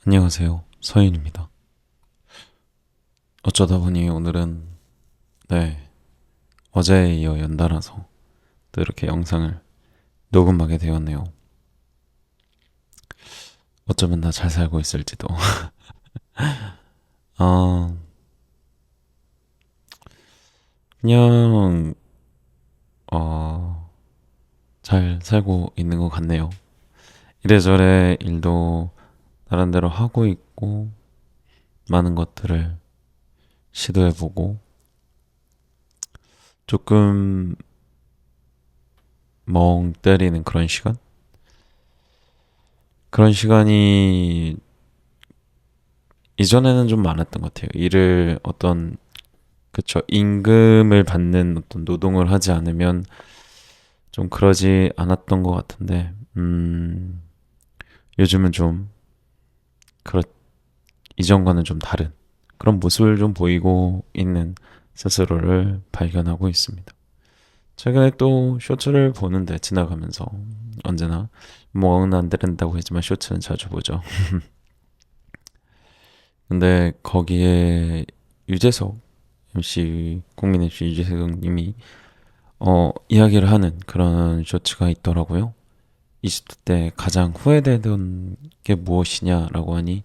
안녕하세요. 서윤입니다. 어쩌다 보니 오늘은, 네, 어제에 이어 연달아서 또 이렇게 영상을 녹음하게 되었네요. 어쩌면 나 잘 살고 있을지도. 아, 그냥, 어, 잘 살고 있는 것 같네요. 이래저래 일도 나름대로 하고 있고, 많은 것들을 시도해보고, 조금 멍 때리는 그런 시간? 그런 시간이 이전에는 좀 많았던 것 같아요. 일을 어떤 그쵸. 임금을 받는 어떤 노동을 하지 않으면 좀 그러지 않았던 것 같은데, 요즘은 좀, 그렇, 이전과는 좀 다른 그런 모습을 좀 보이고 있는 스스로를 발견하고 있습니다. 최근에 또 쇼츠를 보는데 지나가면서 언제나 뭐는 안 된다고 했지만 쇼츠는 자주 보죠. 근데 거기에 유재석 MC, 국민 MC 유재석 님이 이야기를 하는 그런 쇼츠가 있더라고요. 20대 때 가장 후회되던 게 무엇이냐라고 하니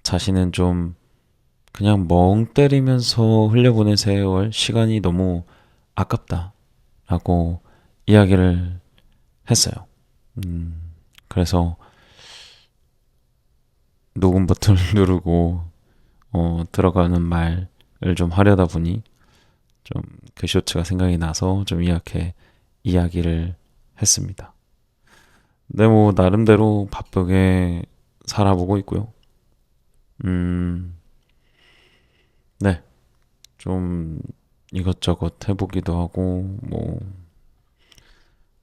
자신은 좀 그냥 멍 때리면서 흘려보낸 세월 시간이 너무 아깝다라고 이야기를 했어요. 그래서 녹음 버튼을 누르고 들어가는 말을 좀 하려다 보니 좀 그 쇼츠가 생각이 나서 좀 이렇게 이야기를 했습니다. 근데 뭐 나름대로 바쁘게 살아보고 있고요. 음, 네. 좀 이것저것 해보기도 하고, 뭐,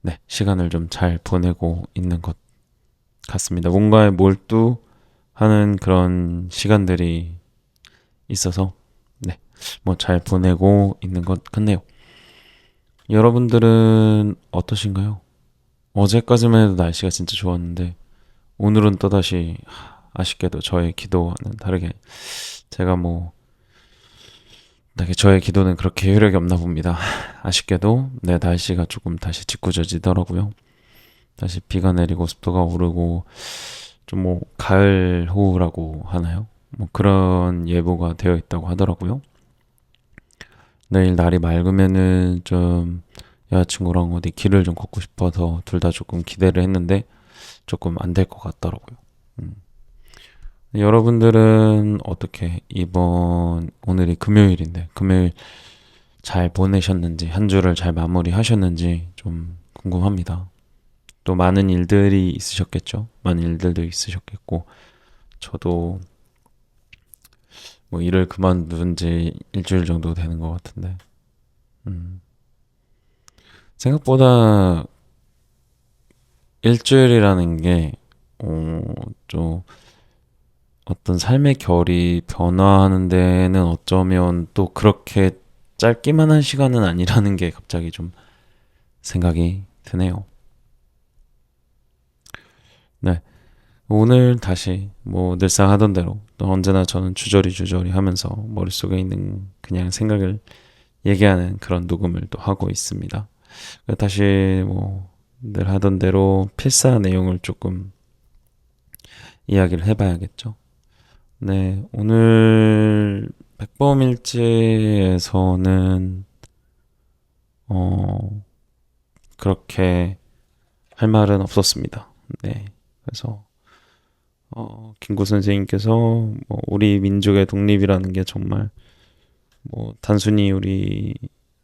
네. 시간을 좀 잘 보내고 있는 것 같습니다. 뭔가에 몰두하는 그런 시간들이 있어서, 네. 뭐 잘 보내고 있는 것 같네요. 여러분들은 어떠신가요? 어제까지만 해도 날씨가 진짜 좋았는데, 오늘은 또다시 아쉽게도 저의 기도와는 다르게 제가 뭐 저의 기도는 그렇게 효력이 없나 봅니다. 아쉽게도 네, 날씨가 조금 다시 짓궂어지더라고요. 다시 비가 내리고 습도가 오르고 좀 뭐 가을 호우라고 하나요? 뭐 그런 예보가 되어 있다고 하더라고요. 내일 날이 맑으면은 좀 여자친구랑 어디 길을 좀 걷고 싶어서 둘 다 조금 기대를 했는데 조금 안 될 것 같더라고요. 음. 여러분들은 어떻게 오늘이 금요일인데 금요일 잘 보내셨는지 한 주를 잘 마무리하셨는지 좀 궁금합니다. 또 많은 일들이 있으셨겠죠. 많은 일들도 있으셨겠고 저도 뭐 일을 그만둔 지 일주일 정도 되는 것 같은데 음, 생각보다 일주일이라는 게 좀 어떤 삶의 결이 변화하는 데는 어쩌면 또 그렇게 짧기만 한 시간은 아니라는 게 갑자기 좀 생각이 드네요. 네. 오늘 다시 뭐 늘상 하던 대로 또 언제나 저는 주저리 주저리 하면서 머릿속에 있는 그냥 생각을 얘기하는 그런 녹음을 또 하고 있습니다. 다시 뭐 늘 하던 대로 필사 내용을 조금 이야기를 해봐야겠죠. 네, 오늘 백범일지에서는 어 그렇게 할 말은 없었습니다. 네, 그래서 김구 선생님께서 뭐 우리 민족의 독립이라는 게 정말 뭐 단순히 우리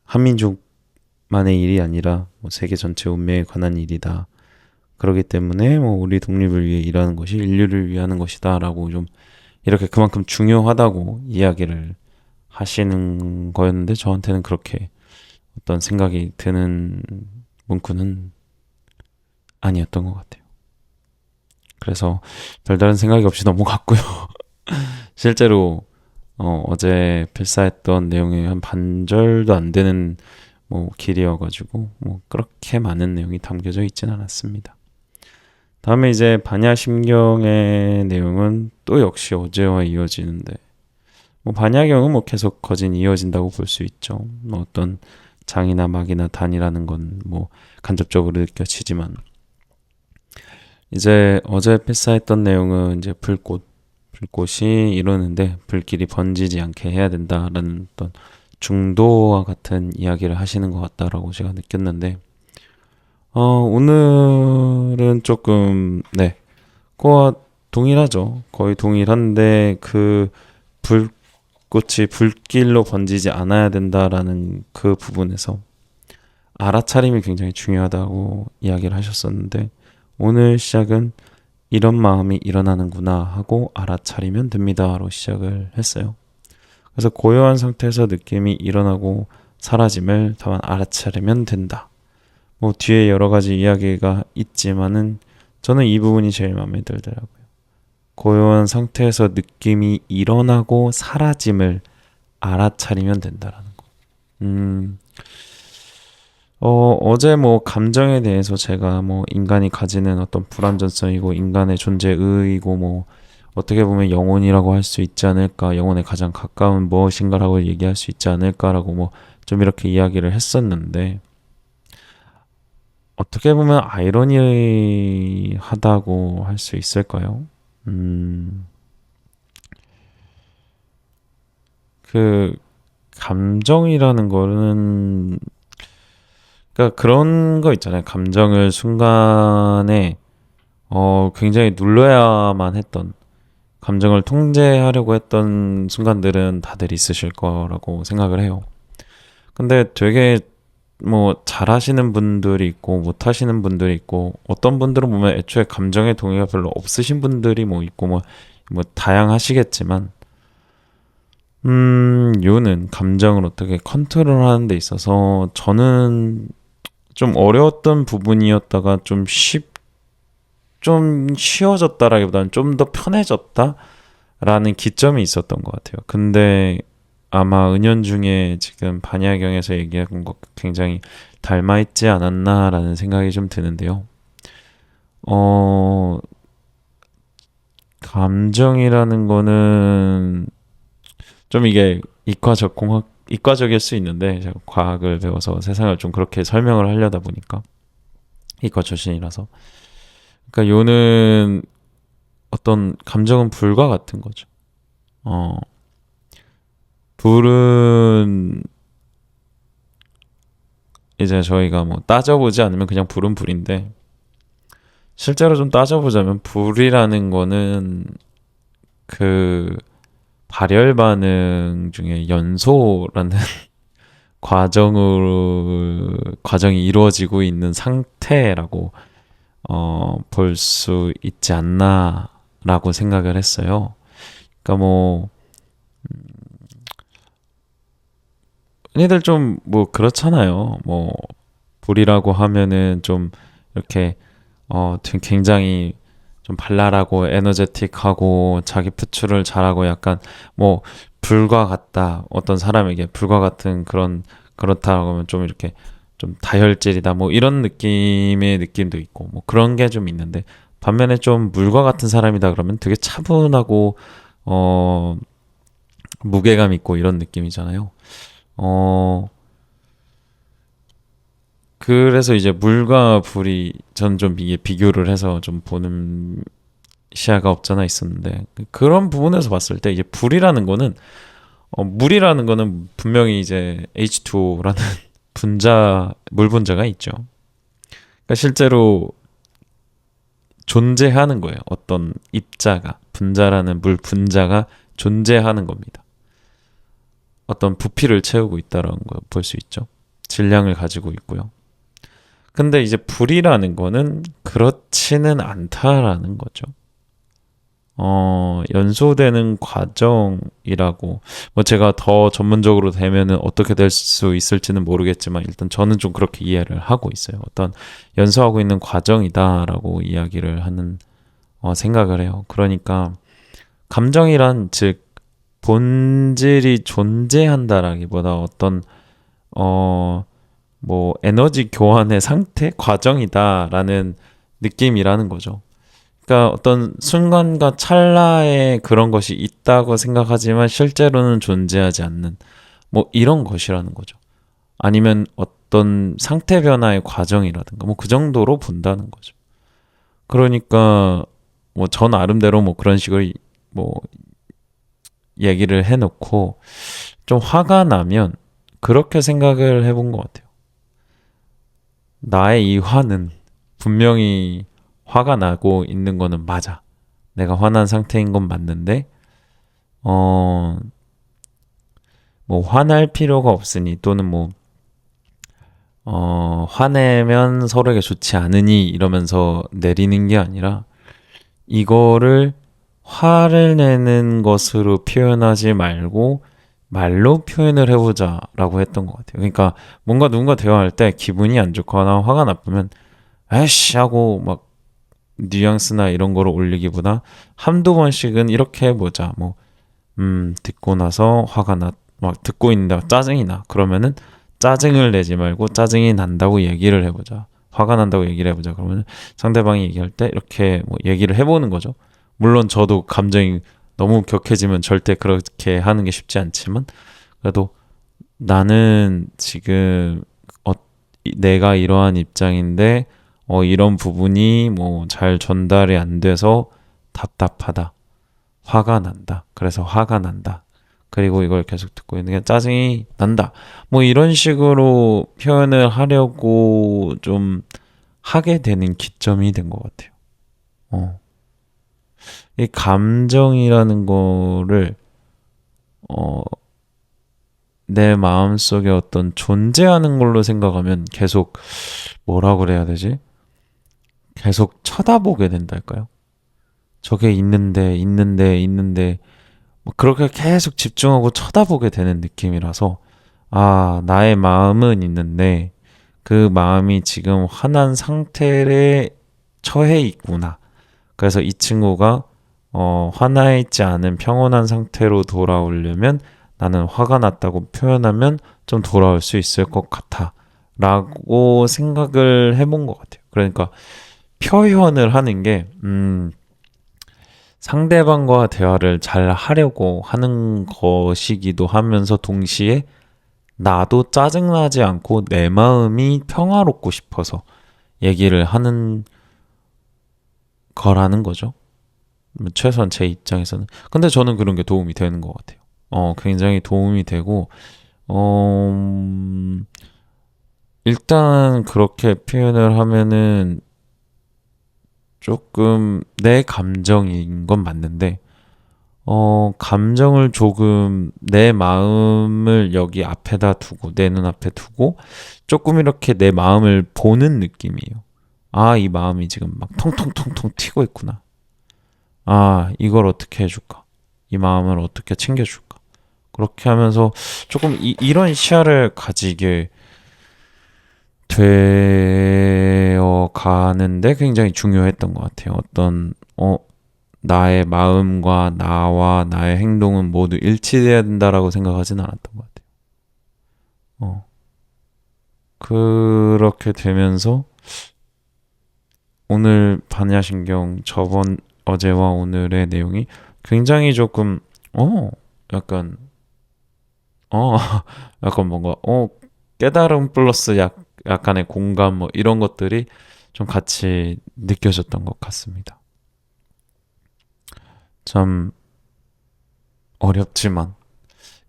한민족만의 일이 아니라 뭐 세계 전체 운명에 관한 일이다. 그렇기 때문에 뭐 우리 독립을 위해 일하는 것이 인류를 위하는 것이다라고 좀 이렇게 그만큼 중요하다고 이야기를 하시는 거였는데 저한테는 그렇게 어떤 생각이 드는 문구는 아니었던 것 같아요. 그래서 별다른 생각이 없이 넘어갔고요. 실제로 어제 필사했던 내용의 한 반절도 안 되는 뭐 길이어가지고 뭐 그렇게 많은 내용이 담겨져 있진 않았습니다. 다음에 이제 반야심경의 내용은 또 역시 어제와 이어지는데, 뭐 반야경은 뭐 계속 거진 이어진다고 볼 수 있죠. 뭐 어떤 장이나 막이나 단이라는 건 뭐 간접적으로 느껴지지만, 이제 어제 패스했던 내용은 이제 불꽃이 이러는데 불길이 번지지 않게 해야 된다라는 어떤 중도와 같은 이야기를 하시는 것 같다라고 제가 느꼈는데, 오늘은 조금, 네, 그거와 동일하죠. 거의 동일한데, 그 불꽃이 불길로 번지지 않아야 된다라는 그 부분에서 알아차림이 굉장히 중요하다고 이야기를 하셨었는데, 오늘 시작은 이런 마음이 일어나는구나 하고 알아차리면 됩니다로 시작을 했어요. 그래서 고요한 상태에서 느낌이 일어나고 사라짐을 다만 알아차리면 된다. 뭐 뒤에 여러 가지 이야기가 있지만은 저는 이 부분이 제일 마음에 들더라고요. 고요한 상태에서 느낌이 일어나고 사라짐을 알아차리면 된다라는 거. 어제 뭐 감정에 대해서 제가 뭐 인간이 가지는 어떤 불완전성이고 인간의 존재의이고 뭐 어떻게 보면 영혼이라고 할 수 있지 않을까, 영혼에 가장 가까운 무엇인가라고 얘기할 수 있지 않을까라고 뭐 좀 이렇게 이야기를 했었는데, 어떻게 보면 아이러니하다고 할 수 있을까요? 그 감정이라는 거는, 그러니까 그런 거 있잖아요. 감정을 순간에 굉장히 눌러야만 했던, 감정을 통제하려고 했던 순간들은 다들 있으실 거라고 생각을 해요. 근데 되게 뭐 잘하시는 분들이 있고 못하시는 분들이 있고, 어떤 분들은 보면 애초에 감정의 동의가 별로 없으신 분들이 뭐 있고 뭐 다양하시겠지만, 요는 감정을 어떻게 컨트롤하는 데 있어서 저는 좀 어려웠던 부분이었다가 좀 쉬워졌다라기보다는 좀 더 편해졌다라는 기점이 있었던 것 같아요. 근데 아마 은연중에 지금 반야경에서 얘기한 것 굉장히 닮아있지 않았나라는 생각이 좀 드는데요. 어, 감정이라는 거는 좀 이게 이과적일 수 있는데, 제가 과학을 배워서 세상을 좀 그렇게 설명을 하려다 보니까 이과 출신이라서, 그러니까 요는 어떤 감정은 불과 같은 거죠. 어, 불은 이제 저희가 뭐 따져보지 않으면 그냥 불은 불인데, 실제로 좀 따져보자면 불이라는 거는 그 발열 반응 중에 연소라는 과정이 이루어지고 있는 상태라고 볼 수 있지 않나라고 생각을 했어요. 그러니까 뭐 흔히들 좀 뭐 그렇잖아요. 뭐 불이라고 하면은 좀 이렇게 좀 굉장히 좀 발랄하고 에너제틱하고 자기 표출을 잘하고 약간 뭐 불과 같다. 어떤 사람에게 불과 같은 그렇다고 하면 좀 이렇게 좀 다혈질이다. 뭐 이런 느낌의 느낌도 있고 뭐 그런 게 좀 있는데, 반면에 좀 물과 같은 사람이다 그러면 되게 차분하고 어 무게감 있고 이런 느낌이잖아요. 어 그래서 이제 물과 불이 전 좀 이게 비교를 해서 좀 보는 시야가 없잖아 있었는데, 그런 부분에서 봤을 때 이제 불이라는 거는 물이라는 거는 분명히 이제 H2O라는 물 분자가 있죠. 그러니까 실제로 존재하는 거예요. 어떤 입자가, 분자라는 물 분자가 존재하는 겁니다. 어떤 부피를 채우고 있다는 걸 볼 수 있죠. 질량을 가지고 있고요. 근데 이제 불이라는 거는 그렇지는 않다라는 거죠. 연소되는 과정이라고, 뭐 제가 더 전문적으로 되면은 어떻게 될 수 있을지는 모르겠지만, 일단 저는 좀 그렇게 이해를 하고 있어요. 어떤 연소하고 있는 과정이다라고 이야기를 하는, 생각을 해요. 그러니까, 감정이란 즉, 본질이 존재한다라기보다 어떤, 뭐, 에너지 교환의 상태? 과정이다라는 느낌이라는 거죠. 그러니까 어떤 순간과 찰나에 그런 것이 있다고 생각하지만 실제로는 존재하지 않는 뭐 이런 것이라는 거죠. 아니면 어떤 상태 변화의 과정이라든가 뭐 그 정도로 본다는 거죠. 그러니까 뭐 전 나름대로 뭐 그런 식으로 뭐 얘기를 해놓고 좀 화가 나면 그렇게 생각을 해본 것 같아요. 나의 이 화는 분명히 화가 나고 있는 거는 맞아. 내가 화난 상태인 건 맞는데, 어, 뭐 화날 필요가 없으니 또는 뭐, 화내면 서로에게 좋지 않으니 이러면서 내리는 게 아니라 이거를 화를 내는 것으로 표현하지 말고 말로 표현을 해보자라고 했던 것 같아요. 그러니까 뭔가 누군가 대화할 때 기분이 안 좋거나 화가 나쁘면 에이씨 하고 막 뉘앙스나 이런 거를 올리기보다 한두 번씩은 이렇게 해보자. 뭐, 듣고 나서 화가 막 듣고 있는데 짜증이 나. 그러면은 짜증을 내지 말고 짜증이 난다고 얘기를 해보자. 화가 난다고 얘기를 해보자. 그러면 상대방이 얘기할 때 이렇게 뭐 얘기를 해보는 거죠. 물론 저도 감정이 너무 격해지면 절대 그렇게 하는 게 쉽지 않지만 그래도 나는 지금 내가 이러한 입장인데 이런 부분이 뭐 잘 전달이 안 돼서 답답하다. 화가 난다. 그래서 화가 난다. 그리고 이걸 계속 듣고 있는 게 짜증이 난다. 뭐 이런 식으로 표현을 하려고 좀 하게 되는 기점이 된 것 같아요. 어. 이 감정이라는 거를 어, 내 마음속에 어떤 존재하는 걸로 생각하면 계속 뭐라 그래야 되지? 계속 쳐다보게 된달까요? 저게 있는데 뭐 그렇게 계속 집중하고 쳐다보게 되는 느낌이라서 아, 나의 마음은 있는데 그 마음이 지금 화난 상태에 처해 있구나. 그래서 이 친구가 화나 있지 않은 평온한 상태로 돌아오려면 나는 화가 났다고 표현하면 좀 돌아올 수 있을 것 같아. 라고 생각을 해본 것 같아요. 그러니까 표현을 하는 게, 상대방과 대화를 잘 하려고 하는 것이기도 하면서 동시에 나도 짜증나지 않고 내 마음이 평화롭고 싶어서 얘기를 하는 거라는 거죠. 최소한 제 입장에서는. 근데 저는 그런 게 도움이 되는 것 같아요. 굉장히 도움이 되고, 어, 일단 그렇게 표현을 하면은 조금 내 감정인 건 맞는데, 감정을 조금 내 마음을 여기 앞에다 두고, 내 눈앞에 두고, 조금 이렇게 내 마음을 보는 느낌이에요. 아, 이 마음이 지금 막 통통통통 튀고 있구나. 아, 이걸 어떻게 해줄까? 이 마음을 어떻게 챙겨줄까? 그렇게 하면서 조금 이런 시야를 가지게 되어 가는데 굉장히 중요했던 것 같아요. 나의 마음과 나와 나의 행동은 모두 일치돼야 된다라고 생각하진 않았던 것 같아요. 어, 그렇게 되면서 오늘 반야신경 어제와 오늘의 내용이 굉장히 조금, 약간, 어, 약간 뭔가, 깨달음 플러스 약간의 공감 뭐 이런 것들이 좀 같이 느껴졌던 것 같습니다. 참 어렵지만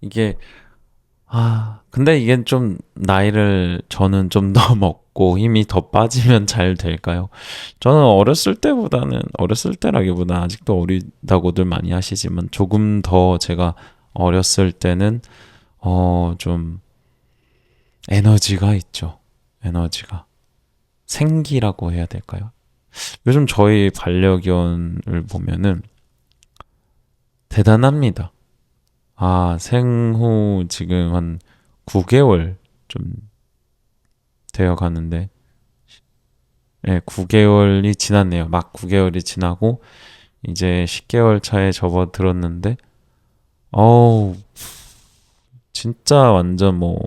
이게 근데 이게 좀 나이를 저는 좀 더 먹고 힘이 더 빠지면 잘 될까요? 저는 어렸을 때라기보다 아직도 어리다고들 많이 하시지만 조금 더 제가 어렸을 때는 좀 에너지가 있죠. 에너지가. 생기라고 해야 될까요? 요즘 저희 반려견을 보면은 대단합니다. 생후 지금 한 9개월 좀 되어 가는데, 네, 9개월이 지났네요. 막 9개월이 지나고, 이제 10개월 차에 접어들었는데, 어우, 진짜 완전 뭐,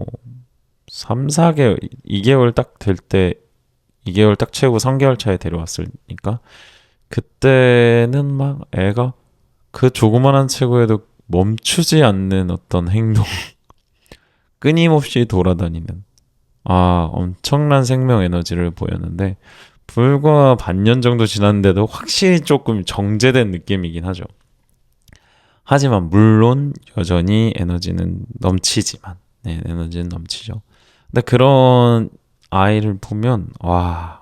3, 4개월, 2개월 딱 될 때, 2개월 딱 채우고 3개월 차에 데려왔으니까, 그때는 막 애가 그 조그만한 체구에도 멈추지 않는 어떤 행동, 끊임없이 돌아다니는, 엄청난 생명 에너지를 보였는데, 불과 반년 정도 지났는데도 확실히 조금 정제된 느낌이긴 하죠. 하지만 물론 여전히 에너지는 넘치지만, 네, 에너지는 넘치죠. 근데 그런 아이를 보면, 와,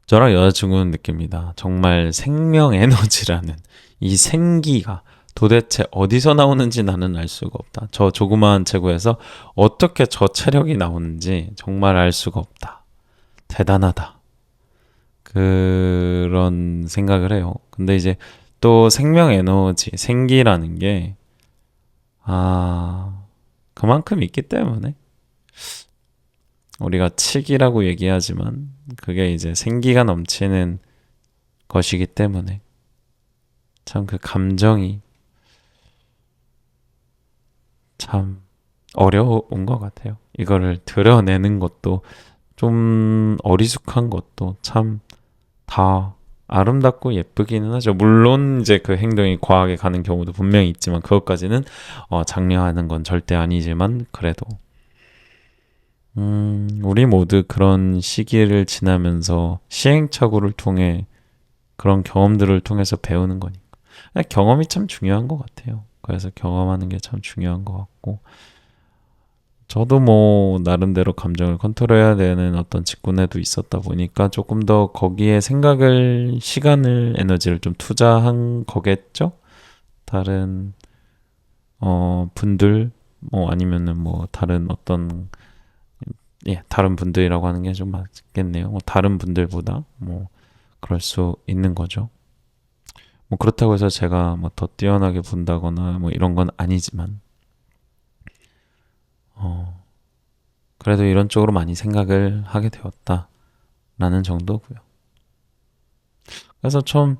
저랑 여자친구는 느낍니다. 정말 생명 에너지라는 이 생기가 도대체 어디서 나오는지 나는 알 수가 없다. 저 조그마한 체구에서 어떻게 저 체력이 나오는지 정말 알 수가 없다. 대단하다. 그런 생각을 해요. 근데 이제 또 생명 에너지, 생기라는 게, 그만큼 있기 때문에 우리가 치기라고 얘기하지만 그게 이제 생기가 넘치는 것이기 때문에 참 그 감정이 참 어려운 것 같아요. 이거를 드러내는 것도 좀 어리숙한 것도 참 다 아름답고 예쁘기는 하죠. 물론 이제 그 행동이 과하게 가는 경우도 분명히 있지만 그것까지는 장려하는 건 절대 아니지만 그래도 우리 모두 그런 시기를 지나면서 시행착오를 통해 그런 경험들을 통해서 배우는 거니까. 경험이 참 중요한 것 같아요. 그래서 경험하는 게 참 중요한 것 같고, 저도 뭐 나름대로 감정을 컨트롤해야 되는 어떤 직군에도 있었다 보니까 조금 더 거기에 생각을, 시간을, 에너지를 좀 투자한 거겠죠? 다른 분들, 뭐 아니면은 뭐 다른 어떤, 다른 분들이라고 하는 게 좀 맞겠네요. 뭐 다른 분들보다 뭐 그럴 수 있는 거죠. 뭐 그렇다고 해서 제가 뭐 더 뛰어나게 본다거나 뭐 이런 건 아니지만, 어, 그래도 이런 쪽으로 많이 생각을 하게 되었다라는 정도고요. 그래서 좀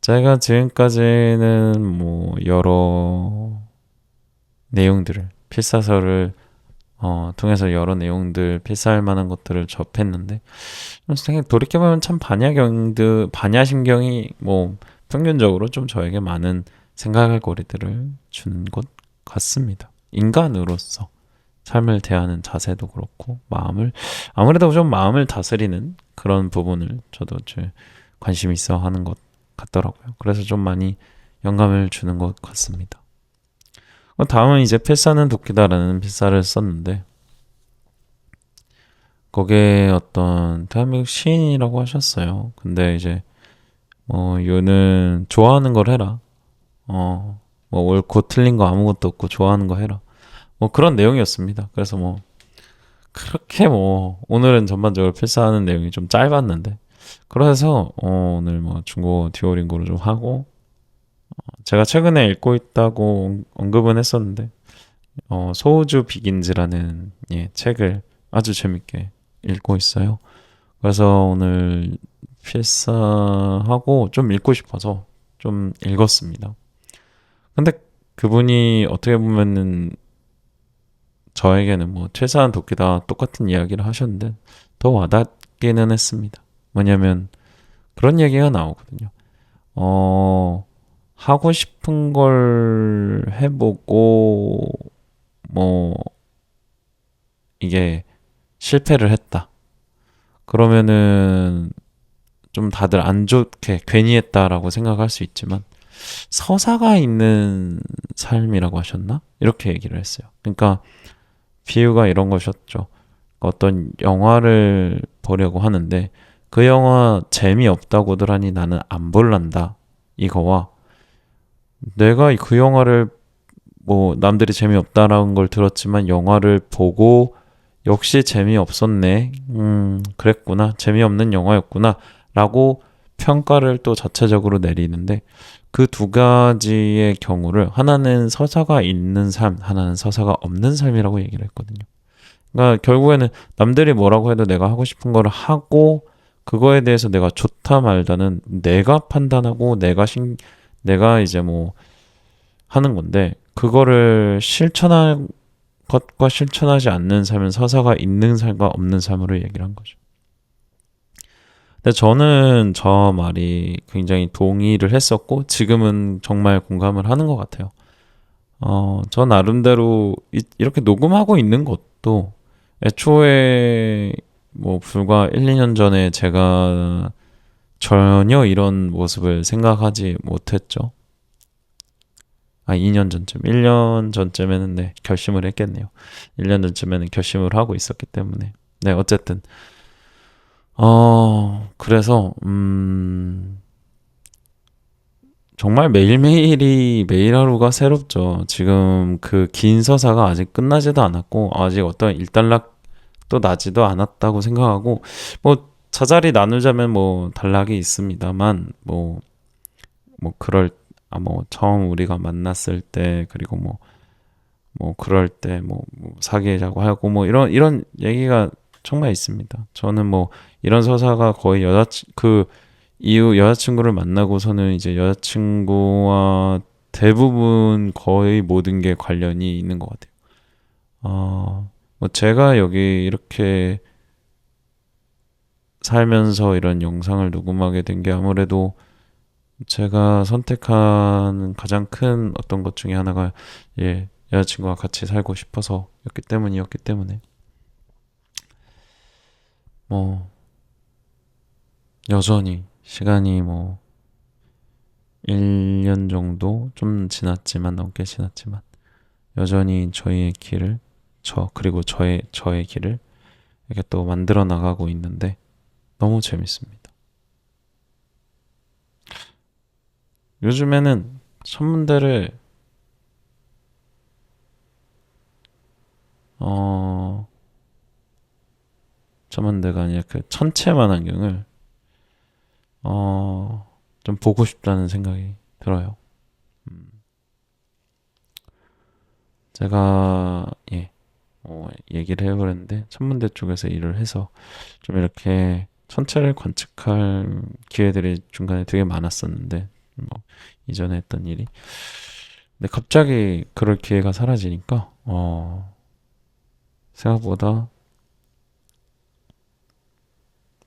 제가 지금까지는 뭐 여러 내용들을, 필사서를 통해서 여러 내용들, 필사할 만한 것들을 접했는데, 생각 돌이켜보면 참 반야심경이 뭐 평균적으로 좀 저에게 많은 생각할 거리들을 주는 것 같습니다. 인간으로서 삶을 대하는 자세도 그렇고 아무래도 좀 마음을 다스리는 그런 부분을 저도 관심 있어 하는 것 같더라고요. 그래서 좀 많이 영감을 주는 것 같습니다. 다음은 이제 필사는 도끼다라는 필사를 썼는데, 거기에 어떤 대한민국 시인이라고 하셨어요. 근데 이제 유는 좋아하는 걸 해라. 뭐 옳고 틀린 거 아무것도 없고 좋아하는 거 해라. 뭐 그런 내용이었습니다. 그래서 뭐 그렇게 뭐 오늘은 전반적으로 필사하는 내용이 좀 짧았는데, 그래서 오늘 뭐 중국어 듀오링고를 좀 하고, 제가 최근에 읽고 있다고 언급은 했었는데, 소우주 비긴즈라는 책을 아주 재밌게 읽고 있어요. 그래서 오늘 필사하고 좀 읽고 싶어서 좀 읽었습니다. 근데 그분이 어떻게 보면은 저에게는 뭐 최사한 도끼다 똑같은 이야기를 하셨는데 더 와닿기는 했습니다. 뭐냐면 그런 얘기가 나오거든요. 하고 싶은 걸 해보고 뭐 이게 실패를 했다. 그러면은 좀 다들 안 좋게 괜히 했다라고 생각할 수 있지만, 서사가 있는 삶이라고 하셨나? 이렇게 얘기를 했어요. 그러니까 비유가 이런 것이었죠. 어떤 영화를 보려고 하는데 그 영화 재미없다고들 하니 나는 안 볼란다. 이거와 내가 그 영화를 뭐 남들이 재미없다라는 걸 들었지만 영화를 보고 역시 재미없었네. 그랬구나. 재미없는 영화였구나. 라고 평가를 또 자체적으로 내리는데, 그 두 가지의 경우를 하나는 서사가 있는 삶, 하나는 서사가 없는 삶이라고 얘기를 했거든요. 그러니까 결국에는 남들이 뭐라고 해도 내가 하고 싶은 거를 하고 그거에 대해서 내가 좋다 말다는 내가 판단하고 내가 이제 뭐 하는 건데, 그거를 실천한 것과 실천하지 않는 삶은 서사가 있는 삶과 없는 삶으로 얘기를 한 거죠. 근데 저는 저 말이 굉장히 동의를 했었고, 지금은 정말 공감을 하는 것 같아요. 저 나름대로 이렇게 녹음하고 있는 것도 애초에 뭐 불과 1, 2년 전에 제가 전혀 이런 모습을 생각하지 못했죠. 2년 전쯤, 1년 전쯤에는 네, 결심을 했겠네요. 1년 전쯤에는 결심을 하고 있었기 때문에. 네, 어쨌든. 그래서, 정말 매일매일이 매일 하루가 새롭죠. 지금 그 긴 서사가 아직 끝나지도 않았고, 아직 어떤 일단락도 나지도 않았다고 생각하고, 뭐, 자잘히 나누자면 뭐, 단락이 있습니다만, 뭐, 처음 우리가 만났을 때, 그리고 그럴 때, 사귀자고 하고, 이런 얘기가 정말 있습니다. 저는 이런 서사가 거의 그 이후 여자친구를 만나고서는 이제 여자친구와 대부분 거의 모든 게 관련이 있는 것 같아요. 제가 여기 이렇게 살면서 이런 영상을 녹음하게 된 게 아무래도 제가 선택한 가장 큰 어떤 것 중에 하나가 여자친구와 같이 살고 싶어서였기 때문이었기 때문에 뭐 여전히 시간이 1년 정도 좀 지났지만 넘게 지났지만 여전히 저희의 길을 그리고 저의 길을 이렇게 또 만들어 나가고 있는데 너무 재밌습니다. 요즘에는 천문대를 어 천문대가 아니라 그 천체만환경을 좀 보고 싶다는 생각이 들어요. 음, 제가 얘기를 해버렸는데 천문대 쪽에서 일을 해서 좀 이렇게 천체를 관측할 기회들이 중간에 되게 많았었는데 이전에 했던 일이 근데 갑자기 그럴 기회가 사라지니까 생각보다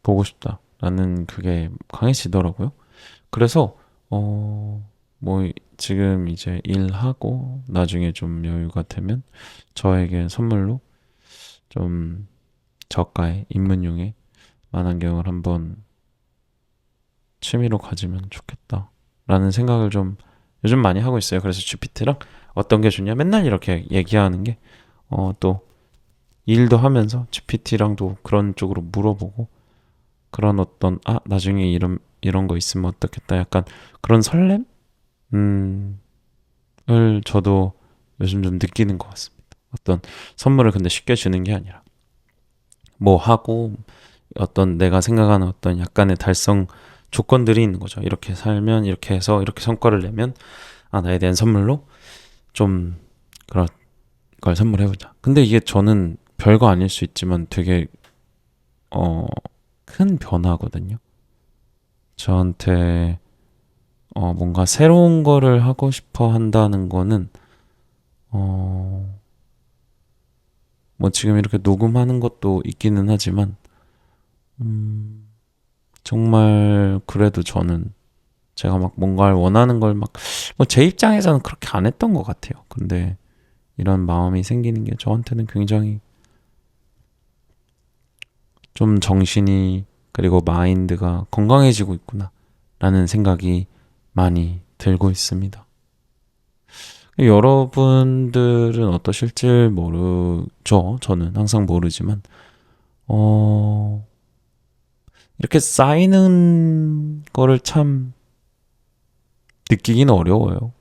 보고 싶다라는 그게 강해지더라고요. 그래서 지금 이제 일하고 나중에 좀 여유가 되면 저에게 선물로 좀 저가의 입문용의 만환경을 한번 취미로 가지면 좋겠다라는 생각을 좀 요즘 많이 하고 있어요. 그래서 GPT랑 어떤 게 좋냐 맨날 이렇게 얘기하는 게 또 일도 하면서 GPT랑도 그런 쪽으로 물어보고 그런 어떤 나중에 이런 거 있으면 어떻겠다 약간 그런 설렘 을 저도 요즘 좀 느끼는 것 같습니다. 어떤 선물을 근데 쉽게 주는 게 아니라 뭐 하고 어떤 내가 생각하는 어떤 약간의 달성 조건들이 있는 거죠. 이렇게 살면 이렇게 해서 이렇게 성과를 내면 나에 대한 선물로 좀 그런 걸 선물해보자. 근데 이게 저는 별거 아닐 수 있지만 되게 어, 큰 변화거든요. 저한테 뭔가 새로운 거를 하고 싶어 한다는 거는 어, 지금 이렇게 녹음하는 것도 있기는 하지만 음, 정말 그래도 저는 제가 막 뭔가를 원하는 걸 제 입장에서는 그렇게 안 했던 것 같아요. 근데 이런 마음이 생기는 게 저한테는 굉장히 좀 정신이 그리고 마인드가 건강해지고 있구나 라는 생각이 많이 들고 있습니다. 여러분들은 어떠실지 모르죠. 저는 항상 모르지만 어, 이렇게 쌓이는 거를 참 느끼기는 어려워요.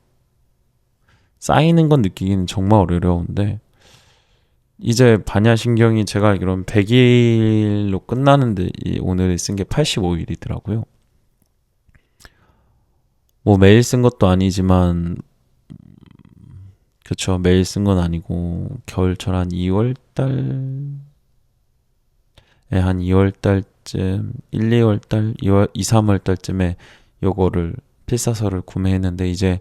쌓이는 건 느끼기는 정말 어려운데 이제 반야신경이 제가 알기로는 100일로 끝나는데 오늘 쓴 게 85일이더라고요. 매일 쓴 것도 아니지만 그쵸 매일 쓴 건 아니고 겨울철 한 2월 달에 한 2월 달쯤 1, 2월 달 2월 2, 3월 달쯤에 요거를 필사서를 구매했는데 이제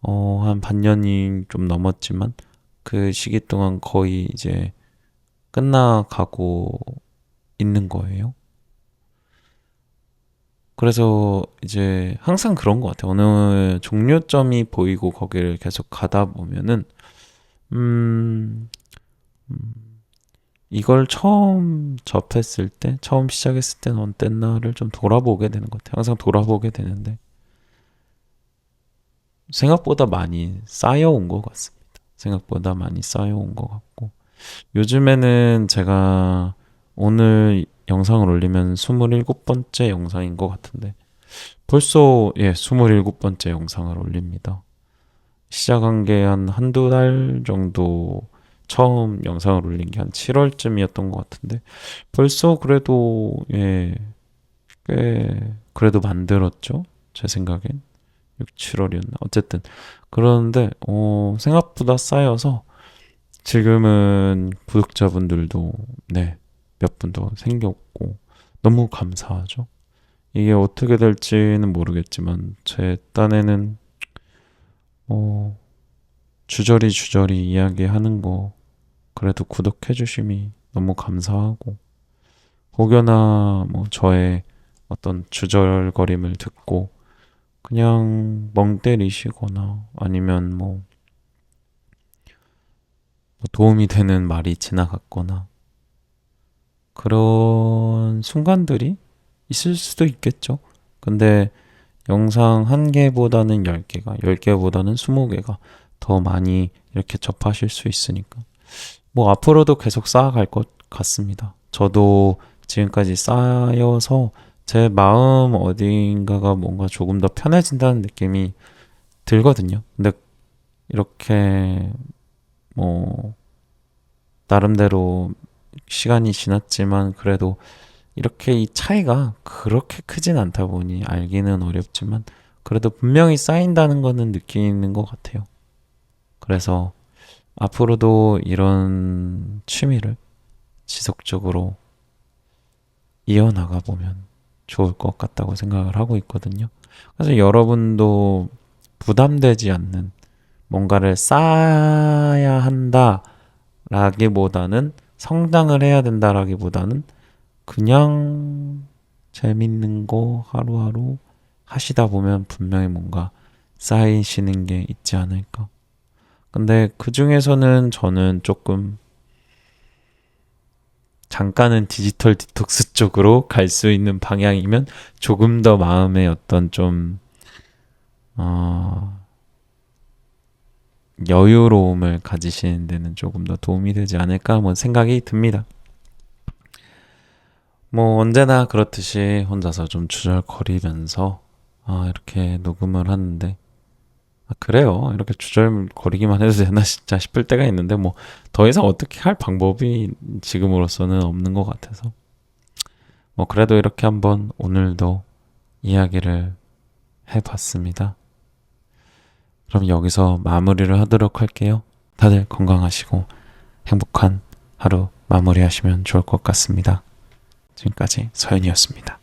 한 반년이 좀 넘었지만 그 시기 동안 거의 이제 끝나가고 있는 거예요. 그래서 이제 항상 그런 것 같아요. 어느 종료점이 보이고 거기를 계속 가다 보면은 음, 이걸 처음 접했을 때, 처음 시작했을 때는 어땠나를 좀 돌아보게 되는 것 같아요. 항상 돌아보게 되는데 생각보다 많이 쌓여온 것 같습니다. 생각보다 많이 쌓여온 것 같고 요즘에는 제가 오늘 영상을 올리면 27번째 영상인 것 같은데 벌써 27번째 영상을 올립니다. 시작한 게 한두 달 정도 처음 영상을 올린 게 한 7월쯤이었던 것 같은데 벌써 그래도 꽤 그래도 만들었죠. 제 생각엔 6, 7월이었나 어쨌든 그러는데 생각보다 쌓여서 지금은 구독자분들도 몇 분 더 생겼고 너무 감사하죠. 이게 어떻게 될지는 모르겠지만 제 딴에는 어, 주저리 주저리 이야기하는 거 그래도 구독해 주심이 너무 감사하고 혹여나 뭐 저의 어떤 주절거림을 듣고 그냥 멍 때리시거나 아니면 뭐 도움이 되는 말이 지나갔거나 그런 순간들이 있을 수도 있겠죠. 근데 영상 한 개보다는 10개가, 10개보다는 20개가 더 많이 이렇게 접하실 수 있으니까. 뭐 앞으로도 계속 쌓아갈 것 같습니다. 저도 지금까지 쌓여서 제 마음 어딘가가 뭔가 조금 더 편해진다는 느낌이 들거든요. 근데 이렇게 뭐 나름대로 시간이 지났지만 그래도 이렇게 이 차이가 그렇게 크진 않다 보니 알기는 어렵지만 그래도 분명히 쌓인다는 거는 느끼는 것 같아요. 그래서 앞으로도 이런 취미를 지속적으로 이어나가 보면 좋을 것 같다고 생각을 하고 있거든요. 그래서 여러분도 부담되지 않는 뭔가를 쌓아야 한다라기보다는 성장을 해야 된다라기보다는 그냥 재밌는 거 하루하루 하시다 보면 분명히 뭔가 쌓이시는 게 있지 않을까. 근데 그 중에서는 저는 조금 잠깐은 디지털 디톡스 쪽으로 갈 수 있는 방향이면 조금 더 마음의 어떤 좀, 어, 여유로움을 가지시는 데는 조금 더 도움이 되지 않을까 뭐 생각이 듭니다. 뭐 언제나 그렇듯이 혼자서 좀 주절거리면서 이렇게 녹음을 하는데 그래요. 이렇게 주절거리기만 해도 되나 진짜 싶을 때가 있는데 뭐 더 이상 어떻게 할 방법이 지금으로서는 없는 것 같아서 뭐 그래도 이렇게 한번 오늘도 이야기를 해봤습니다. 그럼 여기서 마무리를 하도록 할게요. 다들 건강하시고 행복한 하루 마무리하시면 좋을 것 같습니다. 지금까지 서현이었습니다.